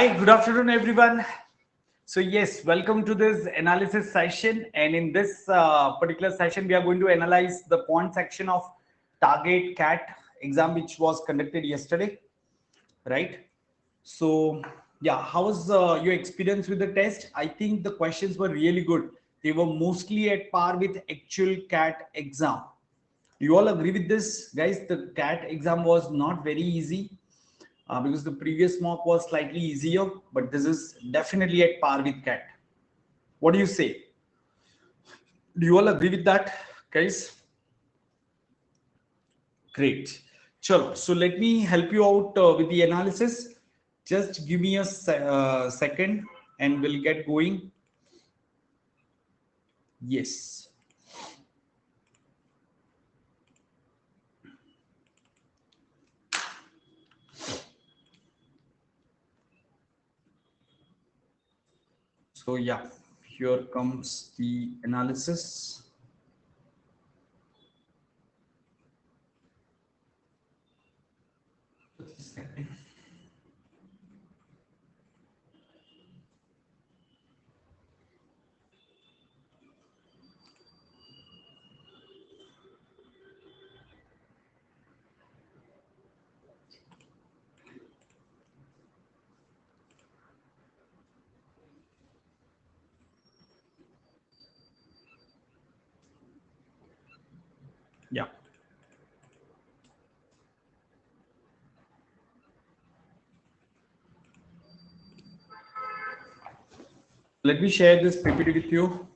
Hi, good afternoon, everyone. So, yes, welcome to this analysis session. And in this particular session, we are going to analyze the quant section of Target CAT exam, which was conducted yesterday, right? So, yeah, how was your experience with the test? I think the questions were really good. They were mostly at par with actual CAT exam. You all agree with this, guys? The CAT exam was not very easy because the previous mock was slightly easier, but this is definitely at par with CAT. What do you say? Do you all agree with that, guys? Great. Chalo. So let me help you out with the analysis. Just give me a second and we'll get going. Yes. So yeah, here comes the analysis. Yeah. Let me share this PPT with you.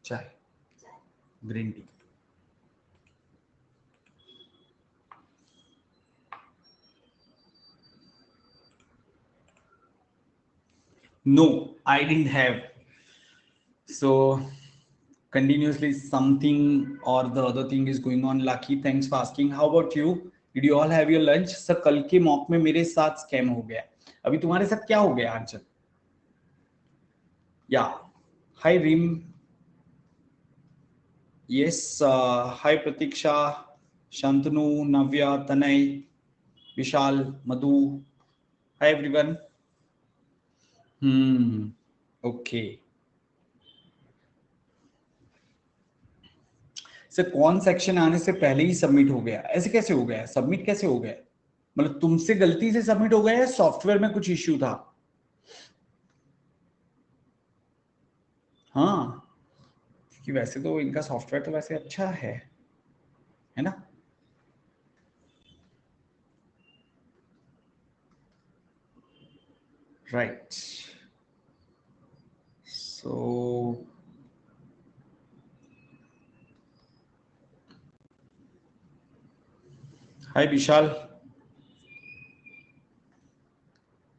Chai, green tea. No, I didn't have. So continuously something or the other thing is going on. Lucky, thanks for asking. How about you? Did you all have your lunch? Sir कल के mock में मेरे साथ scam हो गया. अभी तुम्हारे साथ क्या हो गया आंचल? या hi Rim. Yes hi Pratiksha, Shantanu, Navya, Tanay, Vishal, Madhu. Hi everyone. Okay. Sir कौन सेक्शन आने से पहले ही सबमिट हो गया? ऐसे कैसे हो गया? सबमिट कैसे हो गया? मतलब तुमसे गलती से सबमिट हो गया या सॉफ्टवेयर में कुछ इश्यू था? हाँ, क्योंकि वैसे तो इनका सॉफ्टवेयर तो वैसे अच्छा है ना? Right. So hi Vishal,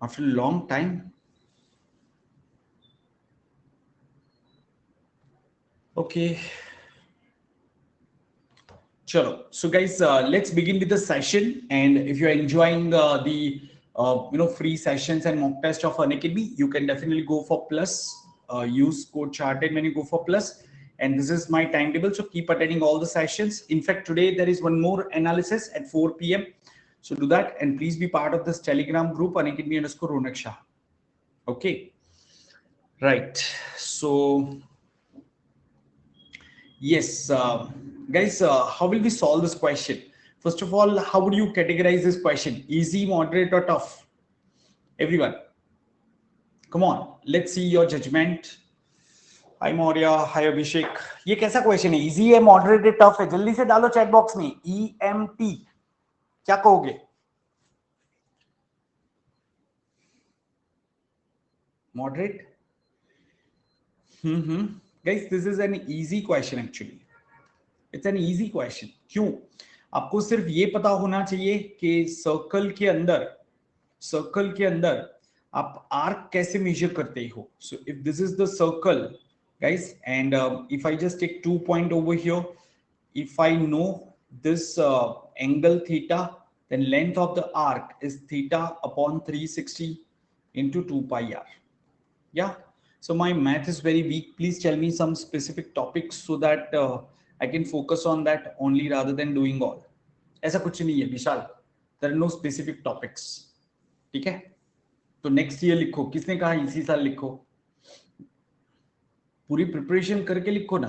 after long time. Okay, chalo. So guys, let's begin with the session. And if you're enjoying the free sessions and mock test of Unacademy, you can definitely go for plus. Use code charted when you go for plus. And this is my timetable, so keep attending all the sessions. In fact, today there is one more analysis at 4 p.m. So do that, and please be part of this Telegram group Unacademy_Ronak Shah. Okay, right. So yes, guys, how will we solve this question? First of all, how would you categorize this question? Easy, moderate, or tough? Everyone, come on, let's see your judgment. Hi Maurya, hi Abhishek. ये कैसा question है? Easy है, moderate है, tough है? जल्दी से डालो chat box में EMT. क्या कहोगे? Moderate. Guys, this is an easy question actually. It's an easy question. क्यों? आपको सिर्फ ये पता होना चाहिए कि सर्कल के अंदर आप आर्क कैसे मेजर करते हो. So if this is the circle guys, and if I just take 2 point over here, if I know this angle theta, then length of the arc is theta upon 360 into 2 pi r. Yeah, so my math is very weak. Please tell me some specific topics so that I can focus on that only rather than doing all. ऐसा कुछ नहीं है Vishal. There are no specific topics, ठीक है। तो next year लिखो, किसने कहा इसी साल लिखो, पूरी प्रिपरेशन करके लिखो ना,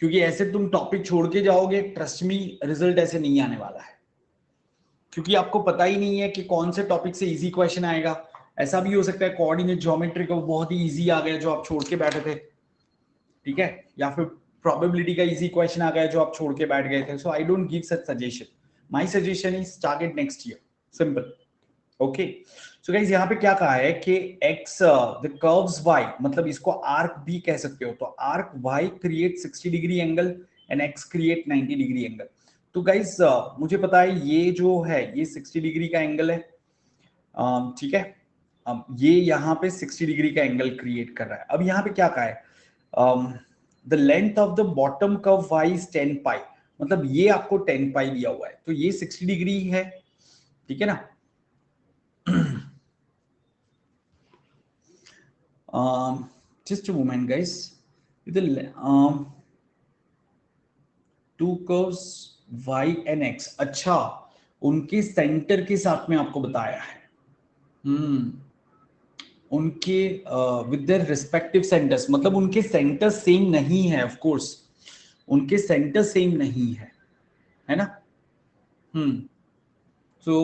क्योंकि ऐसे तुम टॉपिक छोड़ के जाओगे, ट्रस्ट मी रिजल्ट ऐसे नहीं आने वाला है, क्योंकि आपको पता ही नहीं है कि कौन से टॉपिक से इजी क्वेश्चन आएगा। ऐसा भी हो सकता है कोऑर्डिनेट ज्योमेट्री का बहुत ही इजी आ गया जो आप छोड़ के बैठे थे, ठीक है, या फिर प्रोबेबिलिटी का इजी क्वेश्चन आ गया जो आप छोड़ के बैठ गए थे। So I don't give such suggestion, my suggestion is target next year, simple. Okay, so guys यहाँ पे क्या कहा है कि x द कर्व्स y, मतलब इसको आर्क भी कह सकते हो, तो arc y create 60 degree angle and x create 90 degree angle. तो गाइस मुझे पता है ये जो है ये 60 डिग्री का एंगल है, ठीक है, ये यहाँ पे 60 डिग्री का एंगल क्रिएट कर रहा है। अब यहाँ पे क्या कहा है, the length of the bottom curve y is 10 पाई, मतलब ये आपको 10 पाई दिया हुआ है, तो ये 60 डिग्री है, ठीक है ना। Just a moment guys, the two curves y and x, अच्छा उनके सेंटर के साथ में आपको बताया है, उनके विद देयर रिस्पेक्टिव सेंटर्स, मतलब उनके सेंटर सेम नहीं है, ऑफ कोर्स उनके सेंटर सेम नहीं है ना। so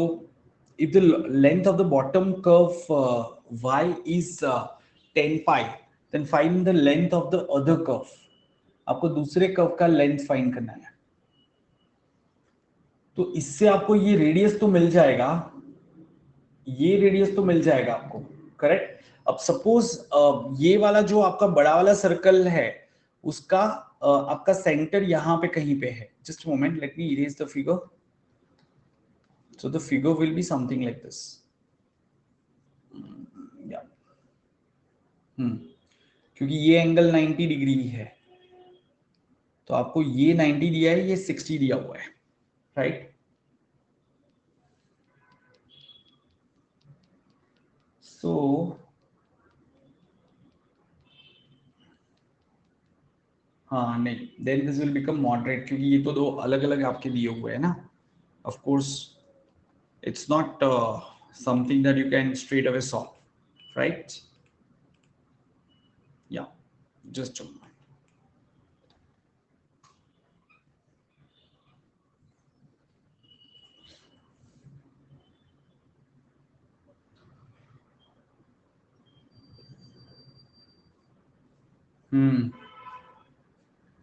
if the length of the bottom curve y is 10 pi, then find the length of the other curve, आपको दूसरे कर्व का लेंथ फाइंड करना है। तो इससे आपको ये रेडियस तो मिल जाएगा, ये रेडियस तो मिल जाएगा आपको, करेक्ट। अब सपोज ये वाला जो आपका बड़ा वाला सर्कल है उसका आपका सेंटर यहाँ पे कहीं पे है। Just moment, let me erase the figure. So the figure will be something like this. Yeah. क्योंकि ये एंगल 90 डिग्री है, तो आपको ये 90 दिया है, ये 60 दिया हुआ है, राइट। सो हाँ नहीं, then this will become moderate, क्योंकि ये तो दो अलग अलग आपके दिए हुए हैं ना। Of course it's not something that you can straight away solve, right? Yeah, just a moment.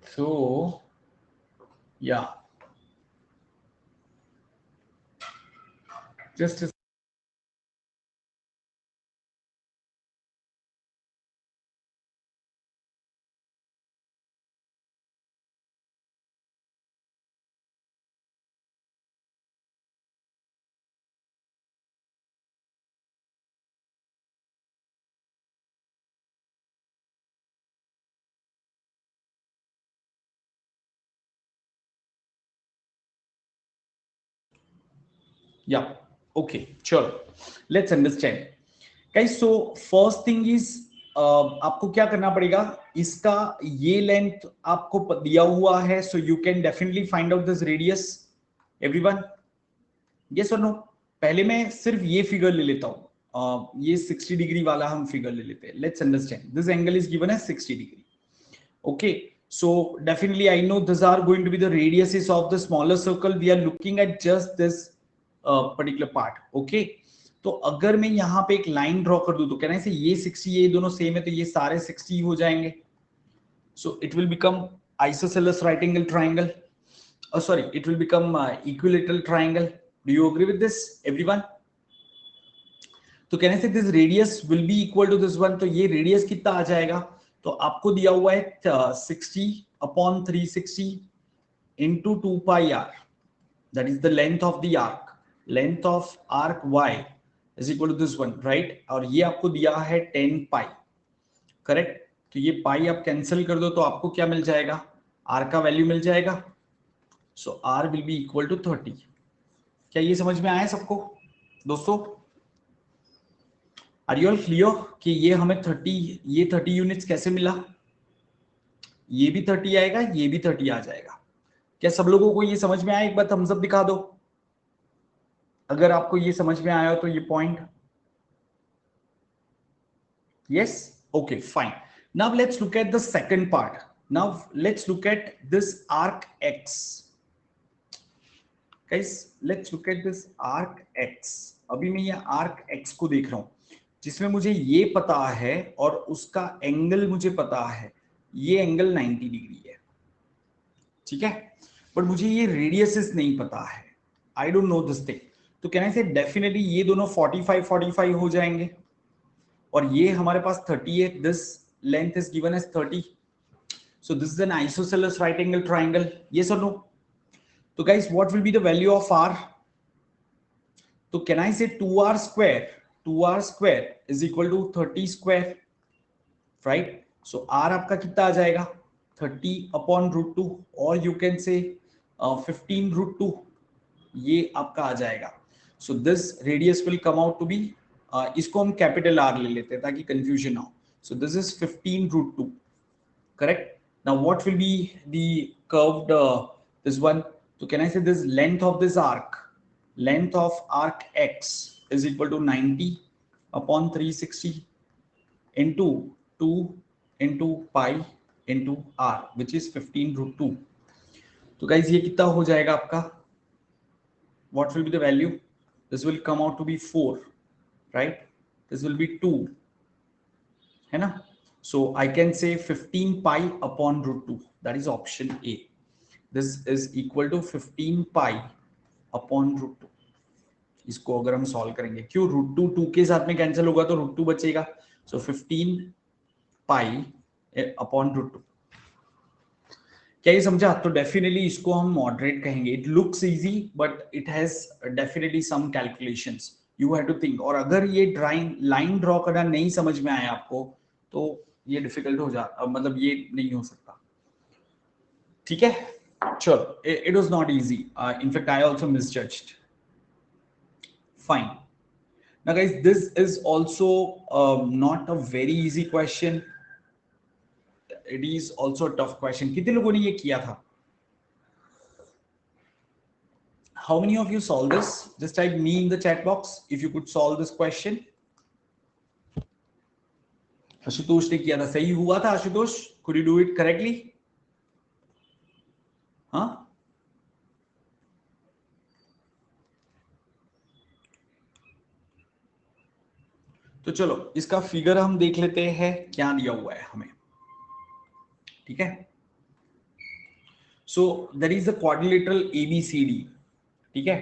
So yeah, just a yeah, okay, sure. Let's understand. Guys, so first thing is आपको क्या करना पड़ेगा, इसका ये लेंथ आपको दिया हुआ है, so you can definitely find out this radius. Everyone, yes or no? पहले मैं सिर्फ ये फिगर ले लेता हूँ, ये 60 डिग्री वाला हम फिगर ले लेते हैं। Let's understand, this angle is given as 60 degree. Okay, so definitely I know these are going to be the radiuses of the smaller circle. We are looking at just this particular part. Okay, तो अगर मैं यहाँ पे एक line draw कर दूं तो कहना है ये 60, ये दोनों सेम है, तो ये सारे 60 हो जाएंगे। So it will become isosceles right angle triangle. Oh, sorry, it will become equilateral triangle. Do you agree with this, everyone? तो कहने से this radius will be equal to this one, तो ये रेडियस कितना आ जाएगा, तो आपको दिया हुआ है 60 upon 360 into 2 pi r, that is the length of the arc, length of arc y is equal to this one, right. और ये आपको दिया है 10 पाई, करेक्ट। तो ये पाई आप कैंसिल कर दो तो आपको क्या मिल जाएगा, आर का वैल्यू मिल जाएगा। So R will be equal to 30। क्या ये समझ में आया सबको दोस्तों? आर यू ऑल क्लियर कि ये हमें 30 यूनिट्स कैसे मिला? ये भी 30 आएगा, ये भी 30 आ जाएगा। क्या सब लोगों को ये समझ में आया? एक बार थम्स अप दिखा दो। अगर आपको ये समझ में आया हो तो ये point, yes, okay, fine. Now let's look at the second part. Now let's look at this arc x. Guys, let's look at this arc x. अभी मैं ये arc x को देख रहा हूं जिसमें मुझे ये पता है और उसका एंगल मुझे पता है, ये एंगल 90 डिग्री है, ठीक है, बट मुझे ये रेडियसेस नहीं पता है, I don't know this thing. तो कैन आई से डेफिनेटली ये दोनों 45 45 हो जाएंगे और ये हमारे पास 30 है, this length is given as 30, so this is an isosceles right angle triangle, yes or no? So guys, what will be the value of r? So can I say 2r square is equal to 30 square, right? So r आपका कितना आ जाएगा 30 upon root 2, or you can say 15 root 2, ये आपका आ जाएगा। So this radius will come out to be, इसको हम capital R ले लेते हैं ताकि कंफ्यूजन ना हो। So this is 15 root 2, correct? Now what will be the curved this one? So can I say this length of this arc? Length of arc x is equal to 90 upon 360 into 2 into pi into r, which is 15 root 2. तो guys ये कितना हो जाएगा आपका? What will be the value? This will come out to be 4, right? This will be 2, है ना? So I can say 15 pi upon root 2. That is option A. This is equal to 15 pi upon root 2. इसको अगर हम solve करेंगे, क्यों root 2 2 के साथ में कैंसिल होगा तो रूट 2 बचेगा, सो 15 पाई अपॉन रूट 2। क्या ये समझा? तो डेफिनेटली इसको हम मॉडरेट कहेंगे। It looks easy but it has definitely some calculations, you have to think. और अगर ये ड्राइंग लाइन ड्रॉ करना नहीं समझ में आया आपको तो ये डिफिकल्ट हो जाता, मतलब ये नहीं हो सकता, ठीक है? चलो, it was not easy, in fact I also misjudged. Fine. Now guys, this is also not a very easy question. It is also a tough question. कितने लोगों ने ये किया था? How many of you solved this? Just type me in the chat box if you could solve this question. Ashutosh ने किया था, सही हुआ था Ashutosh? Could you do it correctly? हाँ? तो चलो इसका फिगर हम देख लेते हैं क्या दिया हुआ है हमें, ठीक है? So that is the quadrilateral ABCD, ठीक है?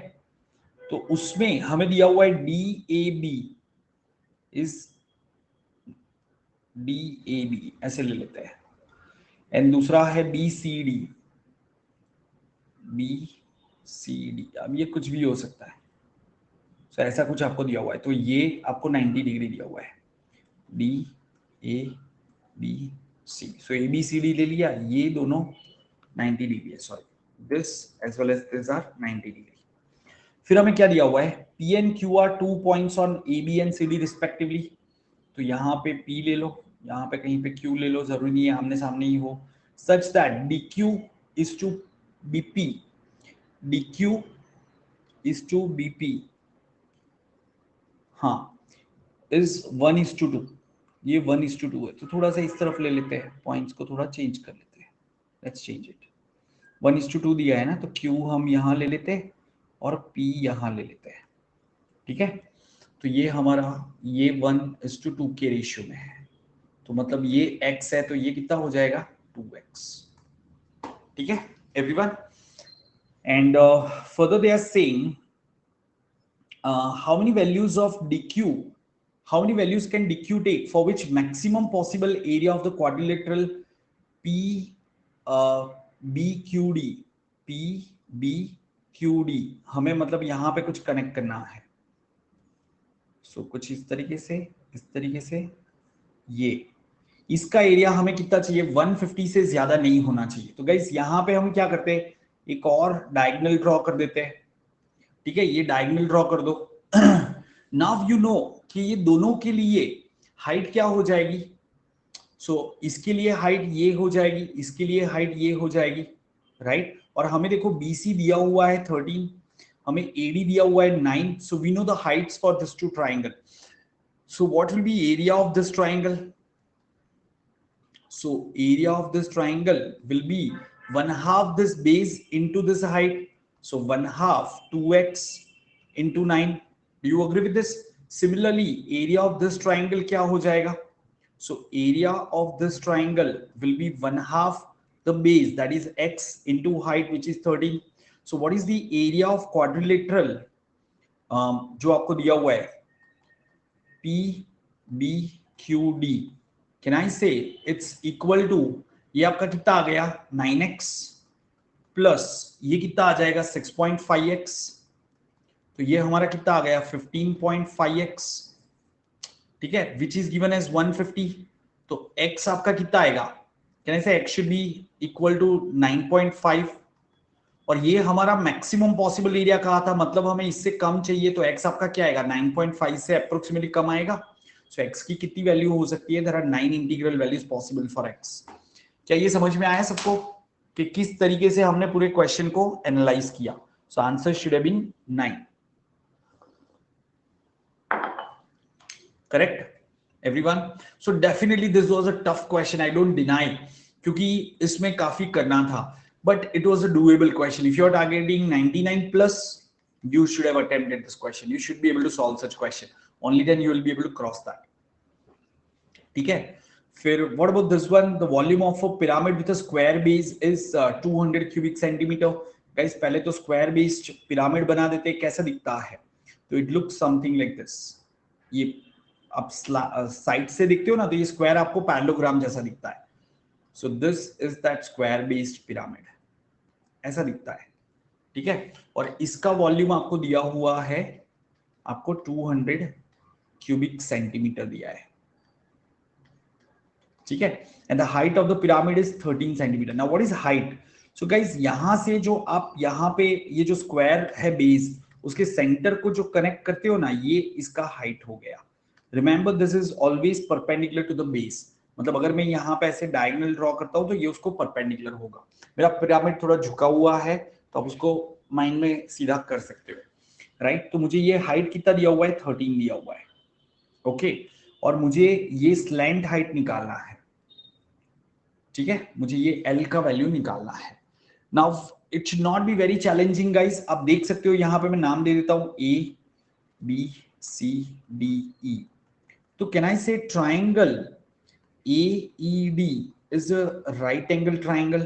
तो उसमें हमें दिया हुआ है DAB इज DAB, ऐसे ले लेते हैं, एंड दूसरा है BCD, अब ये कुछ भी हो सकता है, so ऐसा कुछ आपको दिया हुआ है, तो ये आपको 90 डिग्री दिया हुआ है, DABC, सो ABCD ले लिया, ये दोनों 90 डिग्री है, sorry, this as well as this are 90 degree. फिर हमें क्या दिया हुआ है? P and Q are 2 points on AB and CD respectively, तो यहाँ पे P ले लो, यहाँ पे कहीं पे Q ले लो, जरूरी नहीं है आमने सामने ही हो, such that DQ is to BP, DQ is to BP, हाँ, is 1:2, ये 1:2 है, तो थोड़ा सा इस तरफ ले लेते हैं, पॉइंट्स को थोड़ा चेंज कर लेते हैं, लेट्स चेंज इट, 1:2 दिया है ना, तो Q हम यहाँ ले लेते हैं और P यहाँ ले लेते हैं, ठीक है? तो ये हमारा ये 1:2 के रेशियो में है, तो मतलब ये x है तो ये कितना हो जाएगा 2x, ठीक है everyone? And further they are saying how many values of DQ, how many values can DQ take for which maximum possible area of the quadrilateral PBQD, PBQD हमें मतलब यहाँ पे कुछ कनेक्ट करना है, सो कुछ इस तरीके से ये इसका एरिया हमें कितना चाहिए? 150 से ज्यादा नहीं होना चाहिए। तो गाइस यहाँ पे हम क्या करते हैं, एक और डायगोनल ड्रॉ कर देते हैं, ठीक है? ये डायगोनल ड्रॉ कर दो। नाउ यू नो कि ये दोनों के लिए हाइट क्या हो जाएगी, सो इसके लिए हाइट ये हो जाएगी, इसके लिए हाइट ये हो जाएगी, राइट? और हमें देखो BC दिया हुआ है 13, हमें AD दिया हुआ है 9, so we know the heights for this two triangle. So what will be area of this triangle? So area of this triangle will be 1/2 this base into this height. So 1/2 2x into 9. Do you agree with this? Similarly, area of this triangle क्या हो जाएगा? So area of this triangle will be 1/2 the base, that is x into height, which is 13. So what is the area of quadrilateral जो आपको दिया हुआ है PBQD? Can I say it's equal to, ये आपका कितना आ गया 9x प्लस ये कितना आ जाएगा 6.5x, तो ये हमारा कितना आ गया 15.5x, ठीक है, विच इज गिवन एज 150. तो x आपका कितना आएगा? Can I say x should be equal to 9.5, और ये हमारा मैक्सिमम पॉसिबल एरिया कहा था, मतलब हमें इससे कम चाहिए, तो x आपका क्या आएगा 9.5 से अप्रोक्सीमेटली कम आएगा. सो x की कितनी वैल्यू हो सकती है? There are 9 integral values possible for x. क्या ये समझ में आया सबको कि किस तरीके से हमने पूरे क्वेश्चन को एनालाइज किया? So answer should have been 9. Correct, everyone? So definitely this was a tough question, I don't deny, क्योंकि इसमें काफी करना था, but it was a doable question. If you are targeting 99 plus, you should have attempted this question. You should be able to solve such question. Only then you will be able to cross that. ठीक है? फिर what about this one? The volume of a pyramid with a square base is 200 cubic centimeter. Guys, पहले तो square based pyramid बना देते, कैसा दिखता है? तो it looks something like this. ये आप साइड से दिखते हो ना, तो ये स्क्वायर आपको पैरेललोग्राम जैसा दिखता है. So this is that square based pyramid, ऐसा दिखता है, ठीक है. और इसका वॉल्यूम आपको दिया हुआ है, आपको 200 क्यूबिक सेंटीमीटर दिया है, ठीक है. And the height of the pyramid is 13 centimetre. Now what is height? So guys, यहां से जो आप यहाँ पे ये जो स्क्वायर है बेस, उसके सेंटर को जो कनेक्ट करते हो ना, ये इसका हाइट हो गया. Remember this is always perpendicular to the base, मतलब अगर मैं यहाँ पे ऐसे डायगोनल ड्रॉ करता हूँ तो ये उसको परपेंडिकुलर होगा. मेरा पिरामिड थोड़ा झुका हुआ है, तो आप उसको माइंड में सीधा कर सकते हो, राइट. तो मुझे ये हाइट कितना दिया हुआ है? 13 दिया हुआ है, ओके. और मुझे ये स्लैंट हाइट निकालना है, ठीक है. मुझे ये L का वैल्यू निकालना है. Now it should not be very challenging guys. आप देख सकते हो यहाँ पे मैं नाम दे देता हूँ ABCDE. तो कैन आई से triangle AED is a right angle triangle?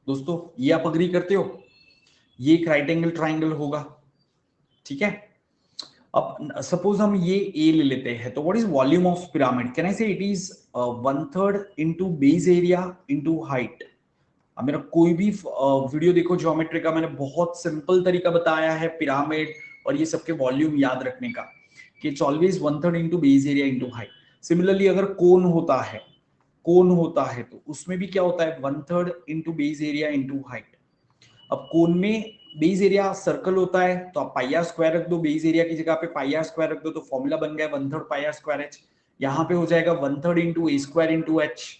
दोस्तों, ये आप अग्री करते हो? ये एक राइट एंगल ट्राइंगल होगा, ठीक है. अब सपोज हम ये A ले लेते हैं, तो what is volume of pyramid? Can I say it is 1/3 into base area into height. अब मेरा कोई भी वीडियो देखो ज्योमेट्री का, मैंने बहुत सिंपल तरीका बताया है पिरामिड और ये सबके वॉल्यूम याद रखने का, कि it's always 1/3 into base area into height. Similarly अगर कोन होता है तो उसमें भी क्या होता है? 1/3 into base area into height. अब कोन में बेस एरिया सर्कल होता है, तो आप पाई आर स्क्वायर रख दो, बेस एरिया की जगह पे पाई आर स्क्वायर रख दो, तो फॉर्मूला बन गया 1/3 पाई आर स्क्वायर एच. यहाँ पे हो जाएगा 1/3 into a square into h.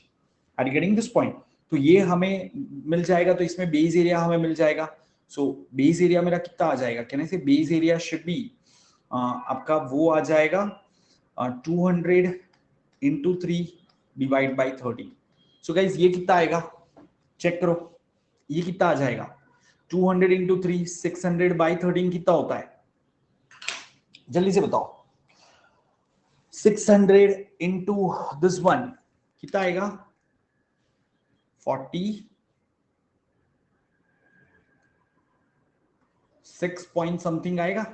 Are you getting this point? तो ये हमें मिल जाएगा, तो इसमें बेस एरिया हमें मिल जाएगा. सो बेस एरिया मेरा कितना आ जाएगा? कहने से बेस एरिया शुड बी आपका वो आ जाएगा 200 into 3 divide by 30. So guys ये कितना आएगा? चेक करो, ये कितना आ जाएगा? 200 इंटू 3 600 बाई 13 कितना होता है? जल्दी से बताओ. 600 इंटू दिस वन कितना आएगा? 46 point something आएगा.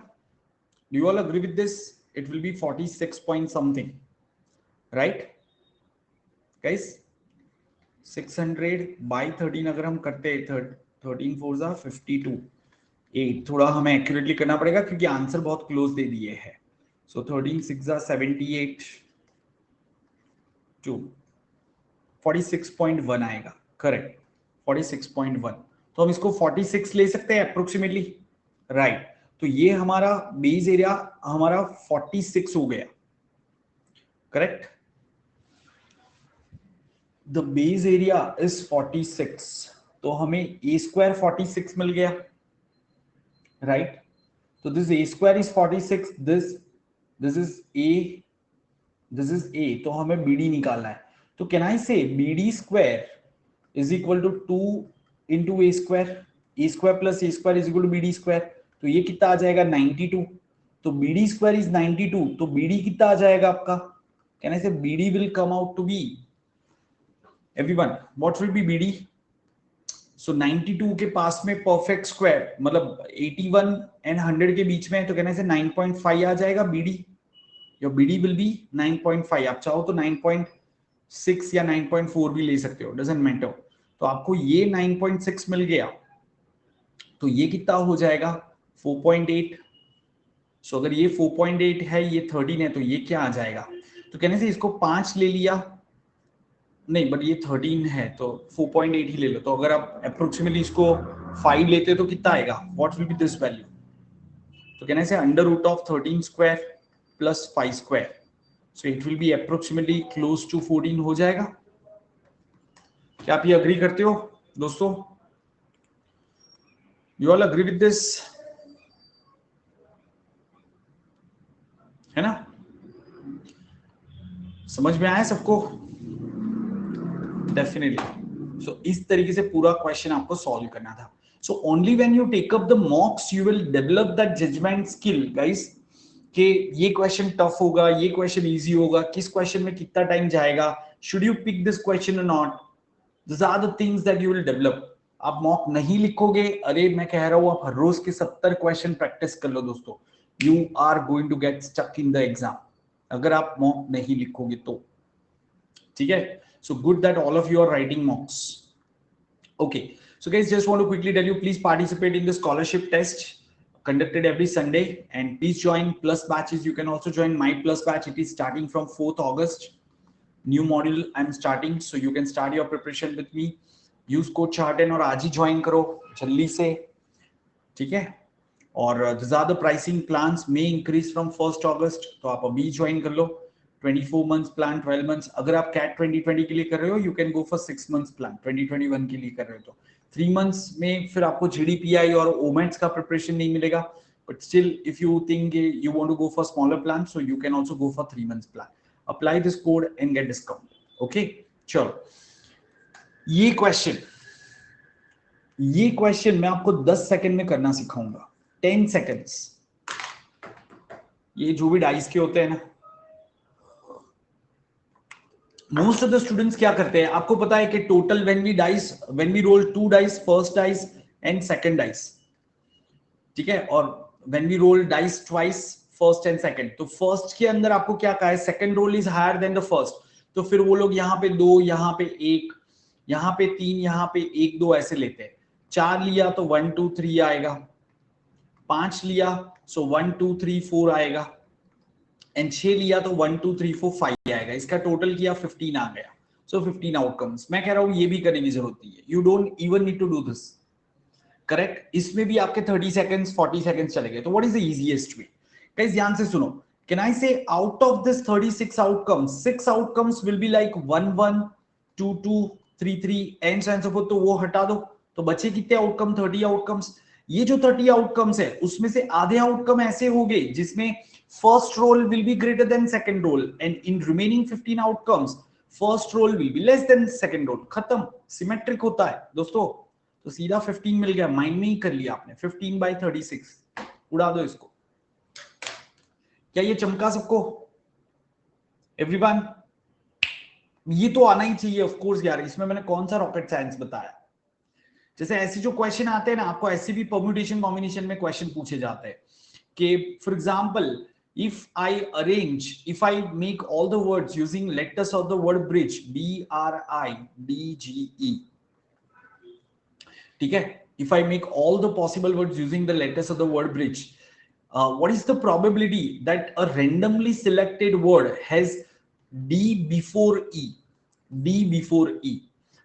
Do you all agree with this? It will be 46 point something, right guys? 600 by 13 अगर हम करते हैं, 13 4 जा 52. 8 थोड़ा हमें एक्यूरेटली करना पड़ेगा क्योंकि आंसर बहुत क्लोज दे दिए है. सो 13 6 जा 78 2 46.1 आएगा, करेक्ट. 46.1. तो हम इसको 46 ले सकते हैं अप्रोक्सीमेटली, राइट. तो ये हमारा बेस एरिया हमारा 46 हो गया, correct. The base area is 46, तो हमें ए स्क्वायर 46 मिल गया, right? So this a square is 46, this is a, this is a, तो हमें bd निकालना है. तो can I say bd square is equal to 2 into a square plus a square is equal to bd square. तो ये कितना आ जाएगा 92. तो bd square is 92, तो bd कितना आ जाएगा आपका? Can I say bd will come out to be, everyone, what will be bd? So 92 के पास में परफेक्ट स्क्वायर मतलब 81 एंड 100 के बीच में है, तो कहने से 9.5 आ जाएगा BD. Your BD will be 9.5. आप चाहो तो 9.6 या 9.4 भी ले सकते हो, डजंट मैटर. तो आपको ये 9.6 मिल गया, तो ये कितना हो जाएगा 4.8. सो अगर ये 4.8 है, ये 13 है, तो ये क्या आ जाएगा? तो कहने से इसको 5 ले लिया, नहीं बट ये 13 है तो 4.8 ही ले लो. तो अगर आप अप्रोक्सीमेटली इसको 5 लेते तो कितना आएगा? What will be this value? तो कहने से under root of 13 square plus 5 square, so it will be approximately close to 14 हो जाएगा. क्या आप ये अग्री करते हो दोस्तों? You all agree with this, है ना? समझ में आया सबको? डेफिनेटली. सो इस तरीके से पूरा क्वेश्चन आपको सॉल्व करना था. So only when you take up the mocks you will develop that judgement skill guys, कि ये क्वेश्चन टफ होगा, ये क्वेश्चन इजी होगा, किस क्वेश्चन में कितना टाइम जाएगा, should you pick this question और not. This are the things that you will develop. आप मॉक नहीं लिखोगे, अरे मैं कह रहा हूं आप हर रोज के 70 क्वेश्चन प्रैक्टिस कर लो दोस्तों, you are going to get stuck in the exam अगर आप मॉक नहीं लिखोगे तो. ठीक है? So good that all of you are writing mocks. Okay, so guys, just want to quickly tell you, please participate in the scholarship test conducted every Sunday, and please join plus batches. You can also join my plus batch. It is starting from 4th August. New module I'm starting, so you can start your preparation with me. Use code CHART10 और आज ही join करो जल्दी से, ठीक है? और these are the pricing plans may increase from 1st August, तो आप अभी join कर लो. 24 months plan, 12 months. अगर आप CAT 2020 के लिए कर रहे हो, you can go for 6 months plan. 2021 के लिए कर रहे हो तो 3 months में फिर आपको GDPI और OMETS का preparation नहीं मिलेगा. But still, if you think you want to go for smaller plan, so you can also go for 3 months plan. Apply this code and get discount. Okay? चलो. ये question मैं आपको 10 second में करना सिखाऊंगा. 10 seconds. ये जो भी डाइस के होते हैं ना, मोस्ट ऑफ द स्टूडेंट्स क्या करते हैं आपको पता है कि total when we roll 2 dice, first dice and second dice, ठीक है, और when we roll dice twice, first and second, तो फर्स्ट के अंदर आपको क्या कहा है? Second roll is higher than the first. तो फिर वो लोग यहाँ पे 2, यहाँ पे 1, यहाँ पे 3, यहाँ पे 1 2 ऐसे लेते हैं. 4 लिया तो 1 2 3 आएगा, 5 लिया सो 1 2 3 4 आएगा, एंड 6 लिया तो 1 2 3 4 5 आएगा. इसका टोटल किया 15 आ गया. सो 15 आउटकम्स. मैं कह रहा हूं ये भी करने की जरूरत नहीं है. You don't even need to do this. Correct? इसमें भी आपके 30 सेकंड्स 40 सेकंड्स चले गए. तो what is the easiest way? Guys ध्यान से सुनो. कैन आई से out of this 36 outcomes, 6 outcomes will be like 1 1 2 2 3 3 and so fourth. तो वो हटा दो, तो बचे कितने आउटकम? 30 आउटकम्स. ये जो 30 आउटकम्स है उसमें से आधे आउटकम ऐसे हो गए जिसमें first roll will be greater than second roll, and in remaining 15 outcomes first roll will be less than second roll. खत्म. सिमेट्रिक होता है दोस्तों. तो सीधा 15 मिल गया, माइंड में ही कर लिया आपने. 15 by 36 उड़ा दो इसको. क्या ये चमका सबको? एवरीवन, ये तो आना ही चाहिए ऑफ कोर्स यार. इसमें मैंने कौन सा रॉकेट साइंस बताया? जैसे ऐसे जो क्वेश्चन आते हैं ना, आपको ऐसे भी परम्यूटेशन कॉम्बिनेशन में क्वेश्चन पूछे जाते हैं कि for example if I make all the words using letters of the word bridge, BRIDGE, ठीक है, if I make all the possible words using the letters of the word bridge, what is the probability that a randomly selected word has D before E? D before E.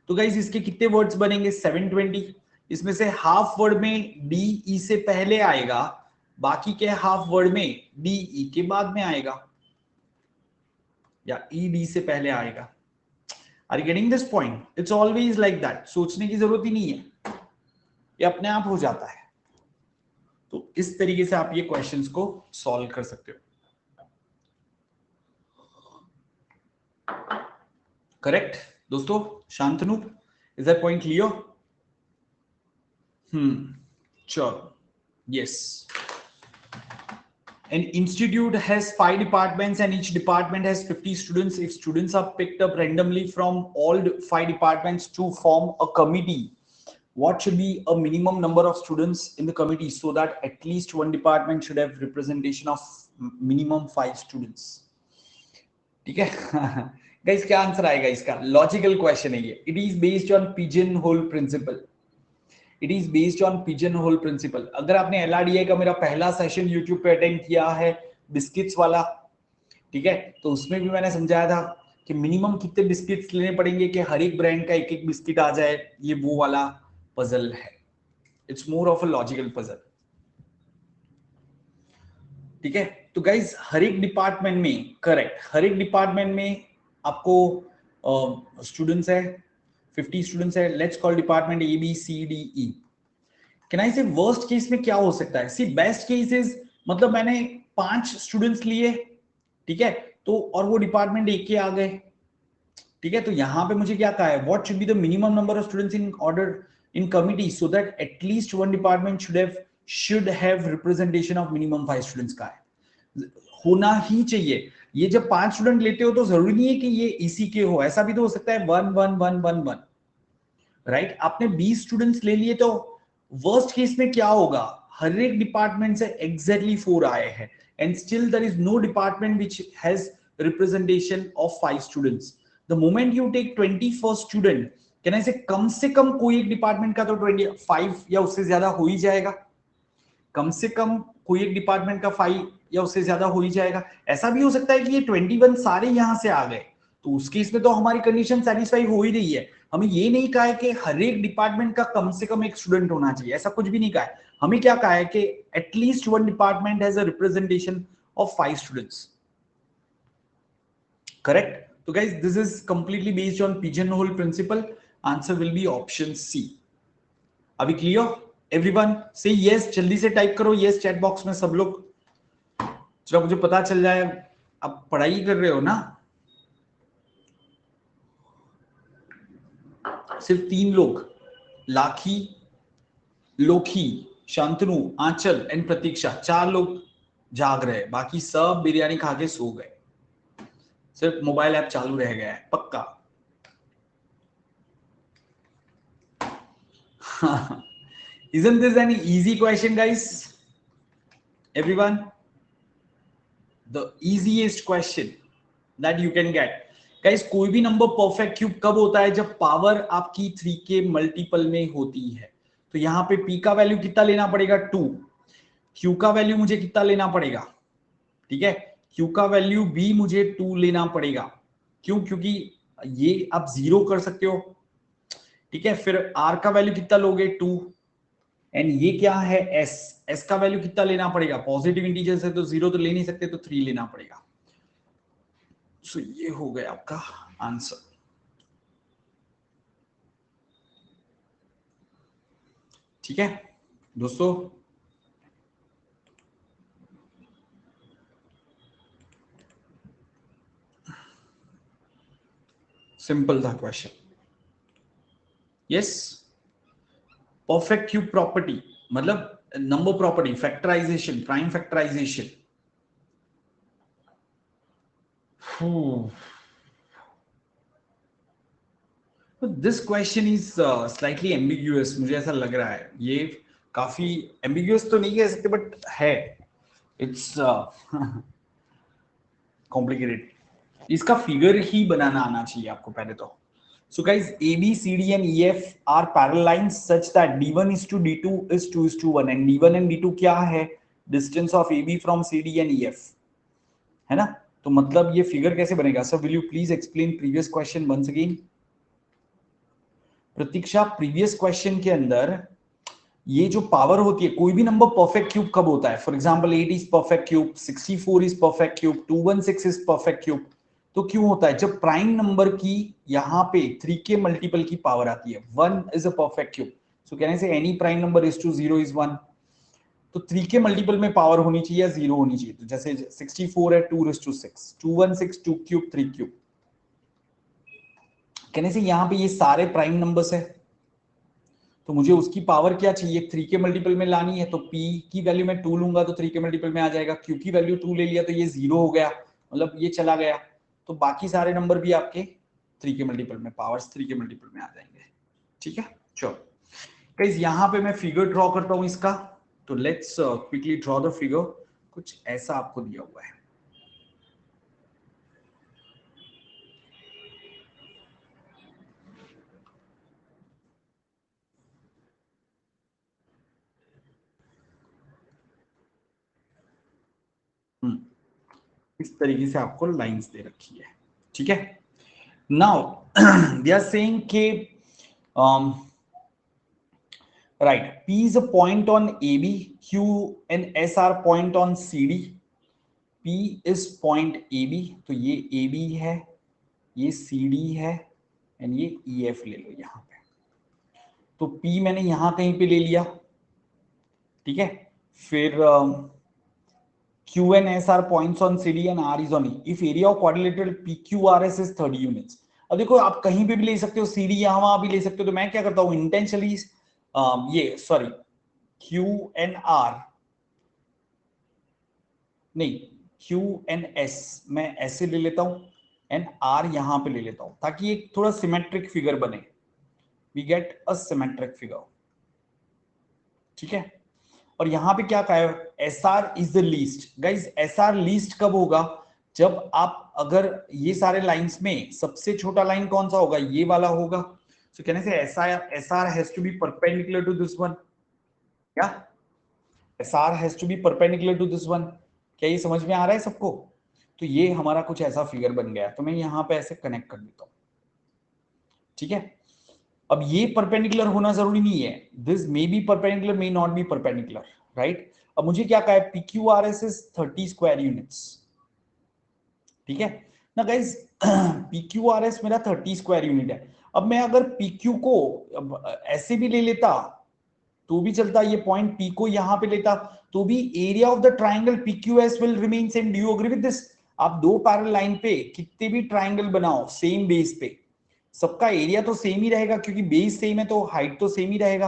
तो guys इसके कितने words बनेंगे? 720. इसमें से half word में D E से पहले आएगा, बाकी के हाफ वर्ड में डी ई के बाद में आएगा, या ई डी से पहले आएगा. Are you getting this point? It's always like that. सोचने की जरूरत ही नहीं है, ये अपने आप हो जाता है. तो इस तरीके से आप ये क्वेश्चंस को सॉल्व कर सकते हो। करेक्ट दोस्तों, Shantanu, is that point clear? चलो, yes. An institute has 5 departments and each department has 50 students. If students are picked up randomly from all 5 departments to form a committee, what should be a minimum number of students in the committee so that at least one department should have representation of minimum 5 students? ठीक है guys, क्या answer आएगा इसका? Logical question है ये। It is based on pigeon whole principle. It is based on pigeon whole principle. अगर आपने LRDI का मेरा पहला सेशन यूट्यूब पे अटेंड किया है, बिस्किट्स वाला, ठीक है, तो उसमें भी मैंने समझाया था कि मिनिमम कितने बिस्किट्स लेने पड़ेंगे कि हर एक ब्रांड का एक एक बिस्किट आ जाए। ये वो वाला पजल है। It's more of a logical puzzle, ठीक है। तो गाइज हर एक डिपार्टमेंट में, करेक्ट, हर एक डिपार्टमेंट में आपको स्टूडेंट्स है, 50 स्टूडेंट्स है। Let's call department A B C D E. Can I say worst case में क्या हो सकता है? सी बेस्ट केस इज, मतलब मैंने 5 स्टूडेंट्स लिए, ठीक है, तो और वो डिपार्टमेंट ए के आ गए, ठीक है, तो यहां पे मुझे क्या कहा है? What should be the minimum number of students in order in committee so that at least one department should have representation of minimum 5 students का है, होना ही चाहिए। ये जब 5 स्टूडेंट लेते हो तो जरूरी नहीं है कि ये इसी के हो, ऐसा भी तो हो सकता है 1 1 1 1 1, राइट। आपने 20 स्टूडेंट्स ले लिए तो वर्स्ट केस में क्या होगा? हर एक डिपार्टमेंट से एग्जैक्टली 4 आए हैं and still there is no department which has representation of 5 students. The moment you take 21st student, can I say कम कोई एक डिपार्टमेंट का तो 25 या उससे ज्यादा हो ही जाएगा। कम से कम कोई एक डिपार्टमेंट का 5 या उससे ज्यादा हो ही जाएगा। ऐसा भी हो सकता है कि ये 21 सारे यहां से आ गए, तो उस केस में तो हमारी कंडीशन सेटिस्फाई हो ही रही है। हमें ये नहीं कहा है कि हर एक डिपार्टमेंट का कम से कम एक स्टूडेंट होना चाहिए, ऐसा कुछ भी नहीं कहा है। हमें क्या कहा है कि at least one department has a representation of 5 students, correct. तो guys this is completely based on pigeon whole principle. Answer will be option C. अभी क्लियर एवरीवन? से यस, जल्दी से टाइप करो यस चैट बॉक्स में सब लोग, चलो मुझे पता चल जाए आप पढ़ाई कर रहे हो ना। सिर्फ 3 लोग, लाखी, लोखी, शांतनु, आंचल एंड प्रतीक्षा, 4 लोग जाग रहे हैं, बाकी सब बिरयानी खा के सो गए। सिर्फ मोबाइल ऐप चालू रह गया है पक्का। Isn't this an easy question, guys? Everyone, the easiest question that you can get. Guys, कोई भी नंबर परफेक्ट क्यूब कब होता है? जब पावर आपकी 3 के मल्टीपल में होती है। तो यहाँ पे p का वैल्यू कितना लेना पड़ेगा? 2। q का वैल्यू मुझे कितना लेना पड़ेगा? ठीक है, q का वैल्यू भी मुझे 2 लेना पड़ेगा। क्यों? क्योंकि ये आप 0 कर सकते हो, ठीक है। फिर r का वैल्यू कितना लोगे? 2। एंड ये क्या है? s का वैल्यू कितना लेना पड़ेगा? पॉजिटिव इंटीजर है तो 0 तो ले नहीं सकते, तो 3 लेना पड़ेगा। सो ये हो गया आपका आंसर। ठीक है दोस्तों, सिंपल था question. Yes, perfect cube property मतलब number property, factorization, prime factorization. This question is slightly ambiguous, मुझे ऐसा लग रहा है। ये काफी एम्बिग्यूअस तो नहीं कह सकते बट है, इट्स कॉम्प्लिकेटेड। इसका फिगर ही बनाना आना चाहिए आपको पहले तो। So guys, A, B, C, D and E, F are parallel lines such that D1 is to D2 is 2 is to 1 and D1 and D2 क्या है? Distance of AB from CD and EF, है ना? तो मतलब ये figure कैसे बनेगा? Sir, will you please explain previous question once again? Pratiksha, previous question के अंदर ये जो पावर होती है, कोई भी नंबर परफेक्ट क्यूब कब होता है? For example 8 is perfect cube, 64 is perfect cube, 216 is perfect cube. तो क्यों होता है? जब प्राइम नंबर की यहां पे 3 के मल्टीपल की पावर आती है। 1 is a perfect cube, so can I say any prime number is to 0 is 1। तो 3 के मल्टीपल में पावर होनी चाहिए या 0 होनी चाहिए। तो जैसे 64 है 2:6, 216 2 क्यूब 3 क्यूब, कहने से यहाँ पे ये सारे प्राइम नंबर्स है, तो मुझे उसकी पावर क्या चाहिए, 3 के मल्टीपल में लानी है। तो p की वैल्यू मैं 2 लूंगा तो 3 के मल्टीपल में आ जाएगा, q की वैल्यू 2 ले लिया तो ये 0 हो गया, मतलब ये चला गया, तो बाकी सारे नंबर भी आपके 3 के मल्टीपल में, पावर्स 3 के मल्टीपल में आ जाएंगे। ठीक है, चलो गाइस यहाँ पे मैं फिगर ड्रॉ करता हूँ इसका। तो let's quickly draw the figure. कुछ ऐसा आपको दिया हुआ है। इस तरीके से आपको लाइंस दे रखी है। ठीक है, नाउ दे आर सेइंग के right, p is a point on ab, q and s are point on cd, p is point ab, तो ये ab है, ये cd है एंड ये ef ले लो यहां पे। तो p मैंने यहां कहीं पे ले लिया, ठीक है, फिर q and s are points on cd and r is on e if area of quadrilateral pqrs is 30 units। अब देखो आप कहीं पे भी ले सकते हो, cd यहां वहां भी ले सकते हो, तो मैं क्या करता हूं इंटेंशनली ये सॉरी q and r नहीं, Q एंड S मैं ऐसे ले लेता हूं एंड R यहां पे ले लेता हूं ताकि एक थोड़ा सिमेट्रिक फिगर बने, we get a symmetric figure. ठीक है, और यहां पे क्या कहा है, SR is the least. Guys SR least कब होगा, जब आप अगर ये सारे लाइंस में सबसे छोटा लाइन कौन सा होगा, ये वाला होगा। तो कहने से SR has to be perpendicular to this one, क्या SR has to be perpendicular to this one. क्या ये समझ में आ रहा है सबको? तो ये हमारा कुछ ऐसा फिगर बन गया, तो मैं यहां पे ऐसे कनेक्ट कर देता हूं। ठीक है, अब ये परपेंडिकुलर होना जरूरी नहीं है, this may be perpendicular may not be perpendicular, right. अब मुझे क्या कहा है, PQRS इज 30 स्क्वायर यूनिट्स। ठीक है ना गाइज, PQRS मेरा 30 स्क्वायर यूनिट है। अब मैं अगर PQ को ऐसे भी ले लेता तो भी चलता, ये पॉइंट P को यहां पे लेता तो भी area of the triangle PQS will remain same. Do you agree with this? आप दो पैरेलल लाइन पे कितने भी ट्राइंगल बनाओ सेम बेस पे, सबका एरिया तो सेम ही रहेगा, क्योंकि बेस सेम है तो हाइट तो सेम ही रहेगा।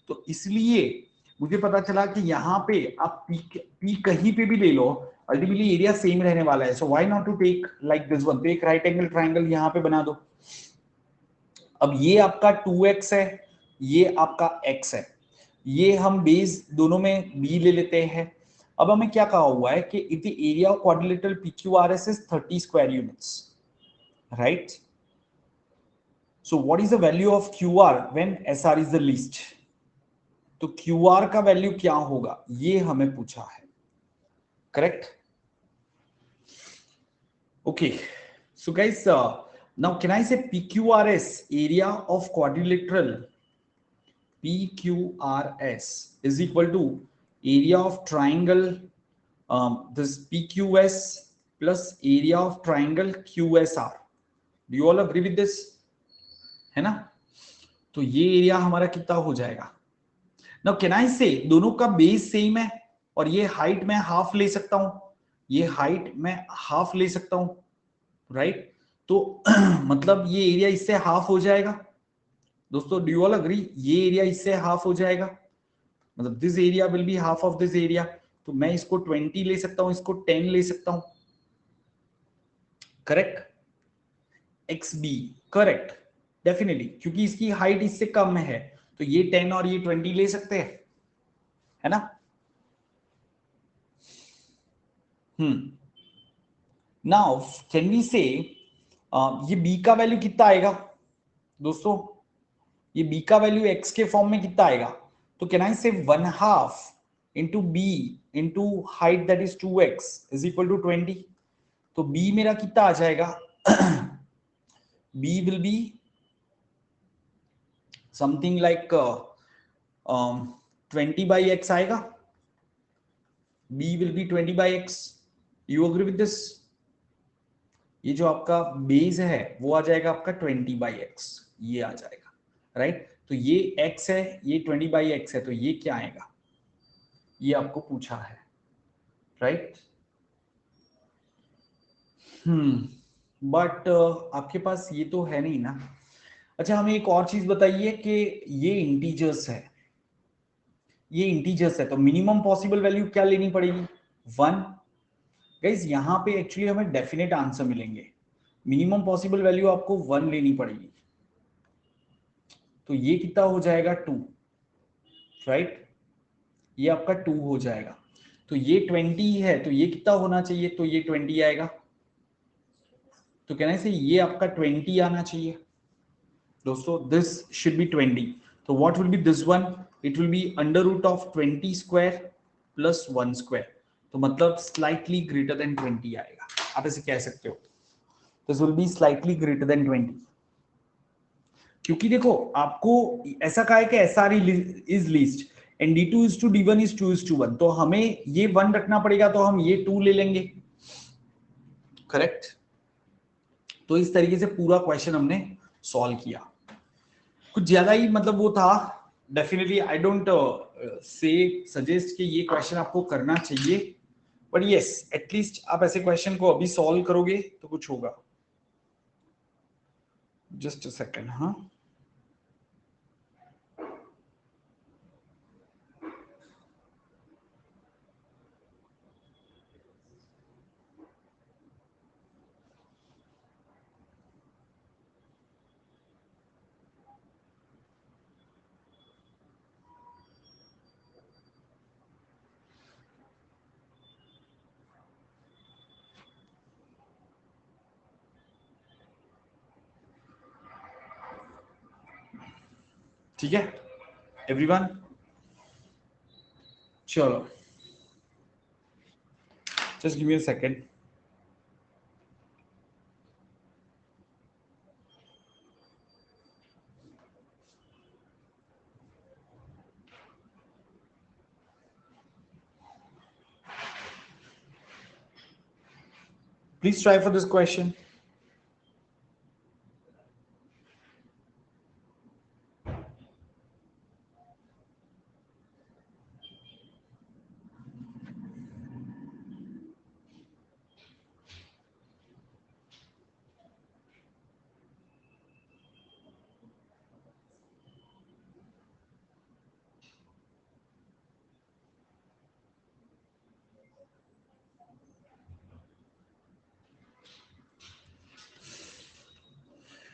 तो इसलिए मुझे पता चला कि यहाँ पे आप P कहीं पे भी ले लो, अल्टीमेटली एरिया सेम रहने वाला है। So why not to take like this one, तो एक राइट एंगल ट्राइंगल यहाँ पे बना दो। अब ये आपका 2x है, ये आपका x है, ये हम बेस दोनों में b ले लेते हैं। अब हमें क्या कहा हुआ है कि if the area of quadrilateral PQRS is 30 square units, right. So what is the value of QR when SR is the least? तो QR का वैल्यू क्या होगा ये हमें पूछा है, correct. Okay, so guys now can I say PQRS, area of quadrilateral PQRS is equal to area of triangle this PQS plus area of triangle QSR. Do you all agree with this? है ना, तो ये area हमारा कितना हो जाएगा। Now can I say दोनों का बेस सेम है और ये हाइट मैं हाफ ले सकता हूं, ये हाइट मैं हाफ ले सकता हूं, राइट। तो मतलब ये एरिया इससे हाफ हो जाएगा दोस्तों, डू यू ऑल अग्री? ये एरिया इससे हाफ हो जाएगा, मतलब this area will be half of this area. तो मैं इसको 20 ले सकता हूं, इसको 10 ले सकता हूं, करेक्ट। XB करेक्ट, डेफिनेटली, क्योंकि इसकी हाइट इससे कम है, तो ये 10 और ये 20 ले सकते हैं, है ना। नाउ कैन वी से ये B का वैल्यू कितना आएगा दोस्तों, ये B का वैल्यू X के फॉर्म में कितना आएगा? तो can I say 1/2 into B into height that is 2x is equal to 20। तो B मेरा कितना आ जाएगा B will be something like 20 by x आएगा, B will be 20 by x। You agree with this? ये जो आपका बेस है वो आ जाएगा आपका 20 by x, ये आ जाएगा, राइट। तो ये x है, ये 20 by x है, तो ये क्या आएगा ये आपको पूछा है, राइट? बट आपके पास ये तो है नहीं ना। अच्छा, हमें एक और चीज बताइए कि ये इंटीजर्स है, ये इंटीजर्स है, तो मिनिमम पॉसिबल वैल्यू क्या लेनी पड़ेगी? 1। गाइस यहाँ पे एक्चुअली हमें डेफिनेट आंसर मिलेंगे। मिनिमम पॉसिबल वैल्यू आपको 1 लेनी पड़ेगी, तो ये कितना हो जाएगा? 2, राइट? ये आपका 2 हो जाएगा। तो ये 20 है, तो ये कितना होना चाहिए? तो ये 20 आएगा। तो कहने से ये आपका 20 आना चाहिए दोस्तों, दिस शुड बी 20। तो what will be this one? It will be under root of 20 square plus 1 square, तो मतलब स्लाइटली ग्रेटर देन 20 आएगा। आप ऐसे कह सकते हो, this will be slightly greater than 20। क्योंकि देखो आपको ऐसा कहा है कि S R is least and D2 is to D1 is 2 is to 1, तो हमें ये 1 रखना पड़ेगा, तो हम ये 2 ले लेंगे, करेक्ट? तो इस तरीके से पूरा क्वेश्चन हमने सॉल्व किया। कुछ ज्यादा ही मतलब वो था। Definitely I don't say suggest कि ये क्वेश्चन आपको करना चाहिए, बट यस एटलीस्ट आप ऐसे क्वेश्चन को अभी सॉल्व करोगे तो कुछ होगा। Just a second. हाँ, ठीक है एवरीवन, चलो just give me a second. Please try for this question.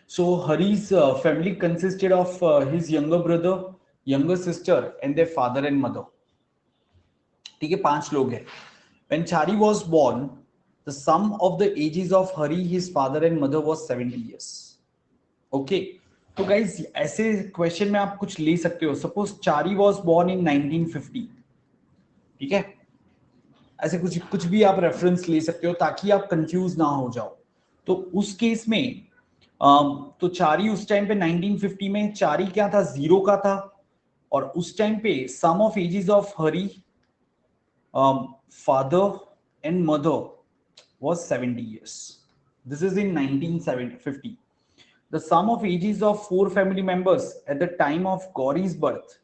So Hari's family consisted of his younger brother, younger sister, and their father and mother. ठीक है, 5 लोग हैं. When Chari was born, the sum of the ages of Hari, his father and mother was 70 years. Okay. तो guys ऐसे question में आप कुछ ले सकते हो. Suppose Chari was born in 1950. ठीक है, ऐसे कुछ कुछ भी आप रेफरेंस ले सकते हो ताकि आप कंफ्यूज ना हो जाओ. तो उस केस में तो चारी उस टाइम पे 1950 में चारी क्या था? 0 का था. और उस टाइम पे sum of ages of Hari father and mother was 70 years. This is in 1950. The sum of ages of 4 family members at the time of Gauri's birth